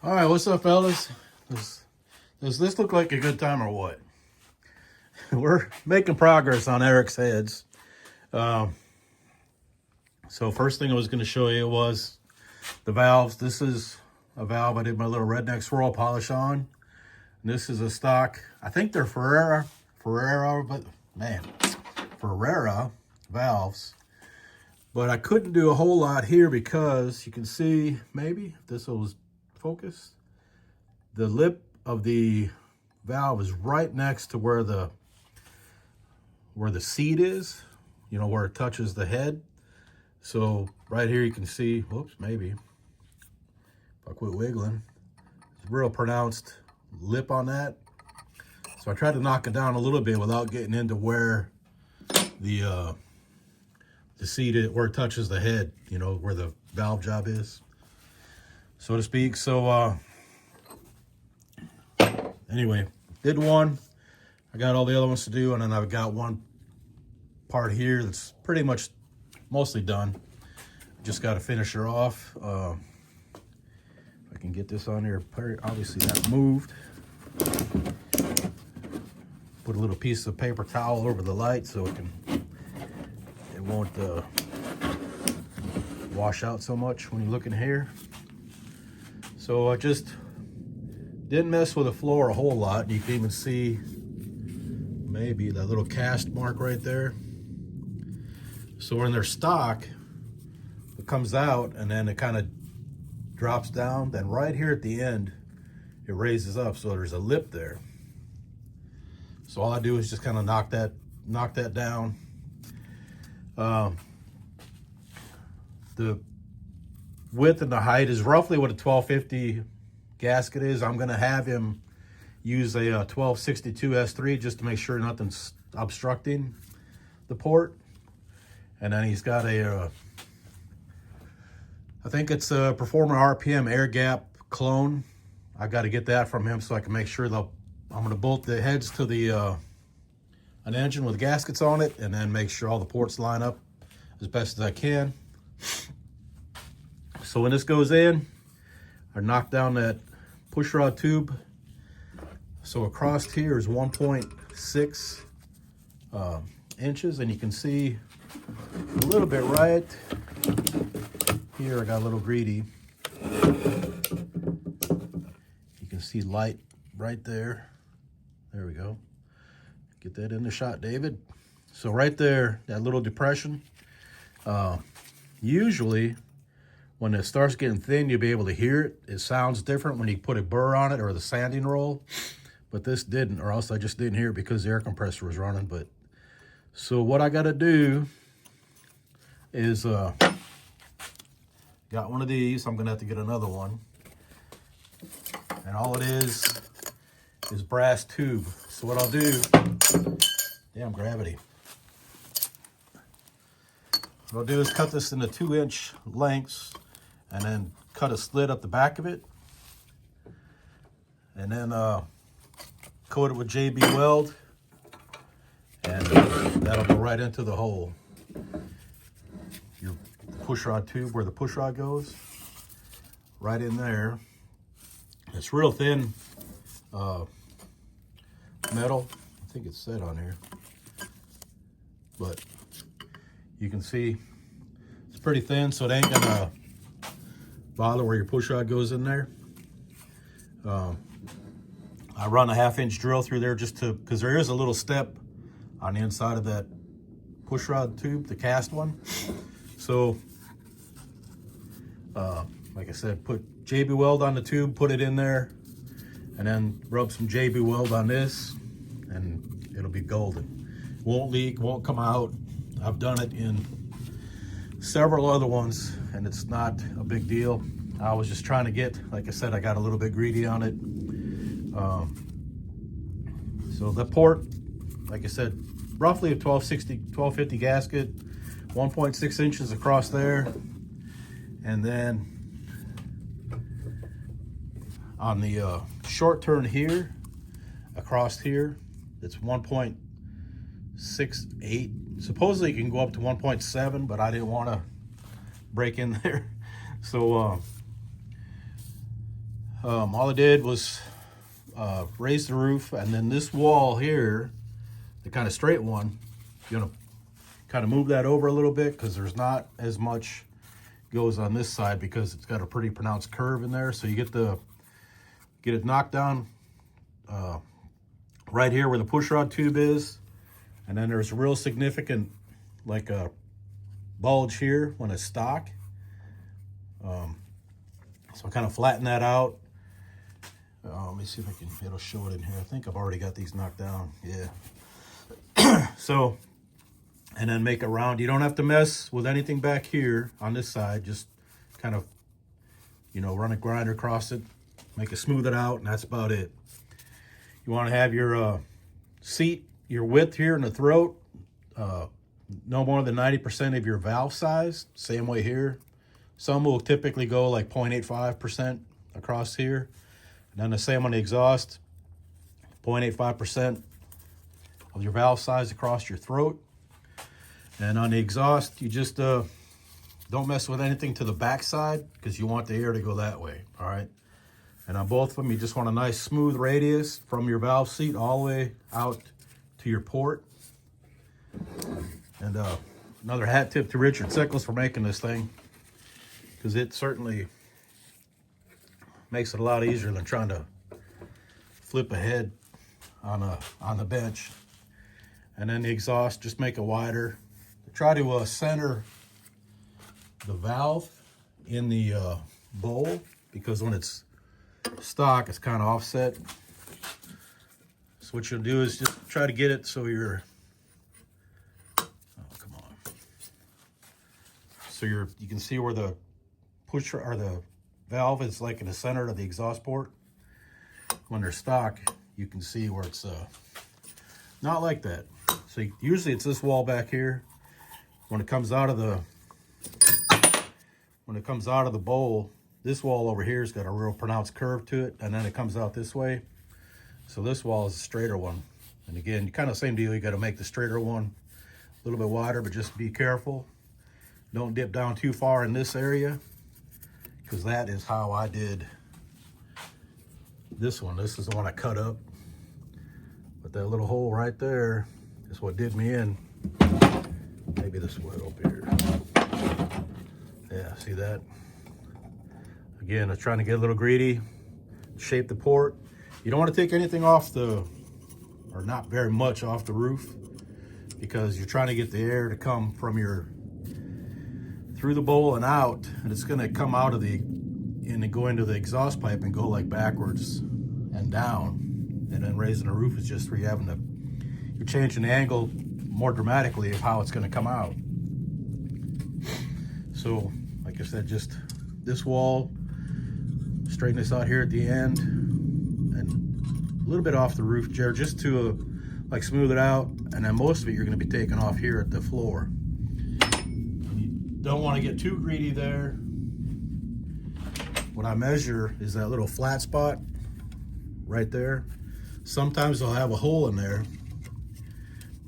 All right, what's up, fellas? Does this look like a good time or what? We're making progress on Eric's heads. So first thing I was going to show you was the valves. This is a valve I did my little redneck swirl polish on. And this is a stock. I think they're Ferrera valves. But I couldn't do a whole lot here because you can see, maybe if this was focused, the lip of the valve is right next to where the seat is, you know, where it touches the head. So right here you can see, whoops, maybe if I quit wiggling, it's a real pronounced lip on that. So I tried to knock it down a little bit without getting into where the seat, where it touches the head, you know, where the valve job is, so to speak. So anyway, did one. I got all the other ones to do, and then I've got one part here that's pretty much mostly done. Just got to finish her off. If I can get this on here, obviously that moved. Put a little piece of paper towel over the light so it won't wash out so much when you look in here. So I just didn't mess with the floor a whole lot. You can even see maybe that little cast mark right there. So when they're stock, it comes out and then it kind of drops down. Then right here at the end, it raises up. So there's a lip there. So all I do is just kind of knock that down. The width and the height is roughly what a 1250 gasket is. I'm going to have him use a 1262 S3 just to make sure nothing's obstructing the port. And then he's got I think it's a Performer RPM air gap clone. I got to get that from him so I can make sure I'm going to bolt the heads to an engine with gaskets on it, and then make sure all the ports line up as best as I can. So when this goes in, I knock down that pushrod tube. So across here is 1.6 inches, and you can see a little bit right here. I got a little greedy. You can see light right there. There we go. Get that in the shot, David. So right there, that little depression. Usually when it starts getting thin, you'll be able to hear it. It sounds different when you put a burr on it or the sanding roll, but this didn't, or else I just didn't hear it because the air compressor was running. But so what I got to do is got one of these. I'm gonna have to get another one, and all it is brass tube. So what I'll do, damn gravity. What I'll do is cut this into 2-inch lengths and then cut a slit up the back of it, and then coat it with JB Weld, and that'll go right into the hole. Your pushrod tube, where the pushrod goes, right in there. It's real thin metal. I think it's set on here, but you can see it's pretty thin, so it ain't gonna bother where your pushrod goes in there. I run a 1/2-inch drill through there just because there is a little step on the inside of that pushrod tube, the cast one. So, like I said, put JB Weld on the tube, put it in there, and then rub some JB Weld on this, and it'll be golden. Won't leak, won't come out. I've done it in several other ones, and it's not a big deal. I was just trying to get, like I said, I got a little bit greedy on it. So the port, like I said, roughly a 1250 gasket, 1.6 inches across there. And then on the short turn here, across here, it's 1.68. Supposedly you can go up to 1.7, but I didn't want to break in there. So All I did was raise the roof, and then this wall here, the kind of straight one, you're gonna kind of move that over a little bit because there's not as much goes on this side because it's got a pretty pronounced curve in there. So you get it knocked down right here where the pushrod tube is, and then there's a real significant like a bulge here when it's stock. So I kind of flatten that out. Let me see if I can, it'll show it in here. I think I've already got these knocked down, yeah. So, and then make it round. You don't have to mess with anything back here on this side. Just kind of, you know, run a grinder across it, make it smooth it out, and that's about it. You want to have your seat, your width here in the throat, no more than 90% of your valve size. Same way here. Some will typically go like 0.85% across here. And then the same on the exhaust, 0.85% of your valve size across your throat. And on the exhaust, you just don't mess with anything to the back side because you want the air to go that way, all right? And on both of them, you just want a nice smooth radius from your valve seat all the way out to your port. And another hat tip to Richard Sickles for making this thing, because it certainly makes it a lot easier than trying to flip a head on the bench. And then the exhaust, just make it wider. Try to center the valve in the bowl, because when it's stock, it's kind of offset. So what you'll do is just try to get it so you're, so you can see where the pusher or the valve is like in the center of the exhaust port. When they're stock, you can see where it's not like that. So usually it's this wall back here. When it comes out of the bowl, this wall over here has got a real pronounced curve to it, and then it comes out this way. So this wall is a straighter one. And again, kind of same deal. You got to make the straighter one a little bit wider, but just be careful. Don't dip down too far in this area, because that is how I did this one. This is the one I cut up. But that little hole right there is what did me in. Maybe this way over here. Yeah, see that? Again, I was trying to get a little greedy, shape the port. You don't want to take anything off or not very much off the roof, because you're trying to get the air to come from through the bowl and out, and it's going to come out of and go into the exhaust pipe and go like backwards and down. And then raising the roof is just where you're changing the angle more dramatically of how it's going to come out. So, like I said, just this wall, straighten this out here at the end, and a little bit off the roof, Jared, just to like smooth it out. And then most of it you're going to be taking off here at the floor. Don't want to get too greedy there. What I measure is that little flat spot right there. Sometimes they'll have a hole in there.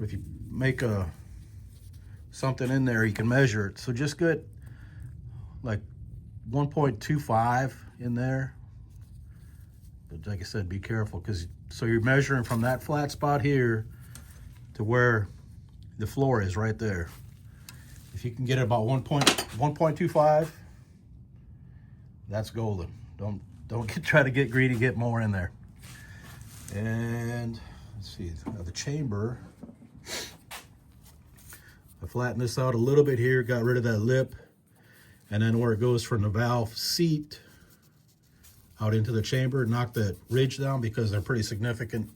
If you make something in there, you can measure it. So just get like 1.25 in there. But like I said, be careful, so you're measuring from that flat spot here to where the floor is right there. If you can get it about 1.25, that's golden. Don't try to get greedy, get more in there. And let's see, the chamber. I flattened this out a little bit here, got rid of that lip, and then where it goes from the valve seat out into the chamber, knock that ridge down, because they're pretty significant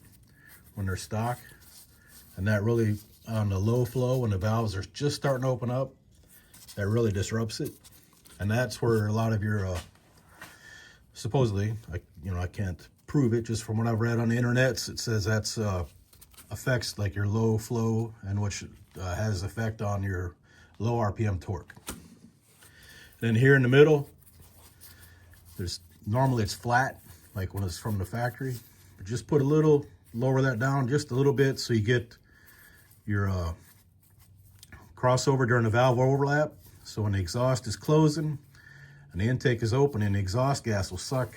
when they're stock. And that really, on the low flow, when the valves are just starting to open up, that really disrupts it. And that's where a lot of your, supposedly, I can't prove it, just from what I've read on the internet, it says that's affects like your low flow, and which has effect on your low RPM torque. Then here in the middle, normally it's flat, like when it's from the factory, but just put a little, lower that down just a little bit, so you get your crossover during the valve overlap. So when the exhaust is closing and the intake is open, and the exhaust gas will suck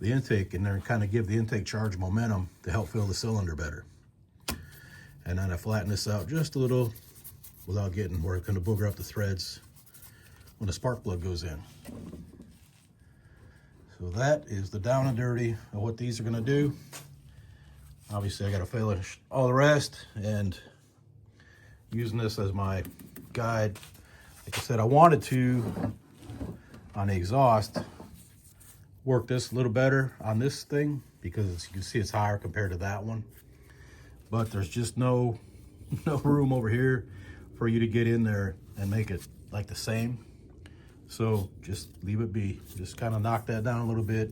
the intake in there and kind of give the intake charge momentum to help fill the cylinder better. And then I flatten this out just a little without getting where it's going to booger up the threads when the spark plug goes in. So that is the down and dirty of what these are going to do. Obviously I got to finish all the rest, and using this as my guide. Like I said, I wanted to, on the exhaust, work this a little better on this thing because as you can see it's higher compared to that one. But there's just no room over here for you to get in there and make it like the same. So just leave it be. Just kind of knock that down a little bit,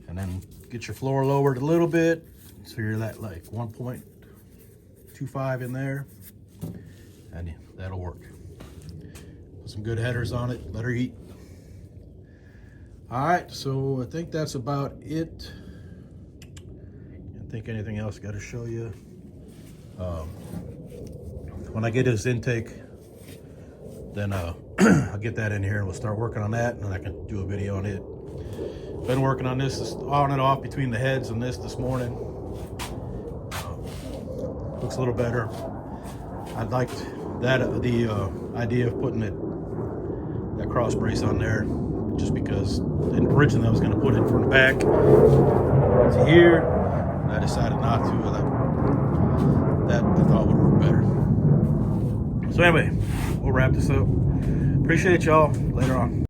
and then get your floor lowered a little bit so you're at like 1.25 in there, and that'll work. Put some good headers on it, let her eat. All right, so I think that's about it. Can't think anything else got to show you. When I get his intake, then I'll get that in here and we'll start working on that, and then I can do a video on it. Been working on this on and off between the heads and this morning. Looks a little better. I liked that the idea of putting that cross brace on there, just because originally I was going to put it from the back to here, and I decided not to. That I thought would work better. So anyway, we'll wrap this up. Appreciate y'all. Later on.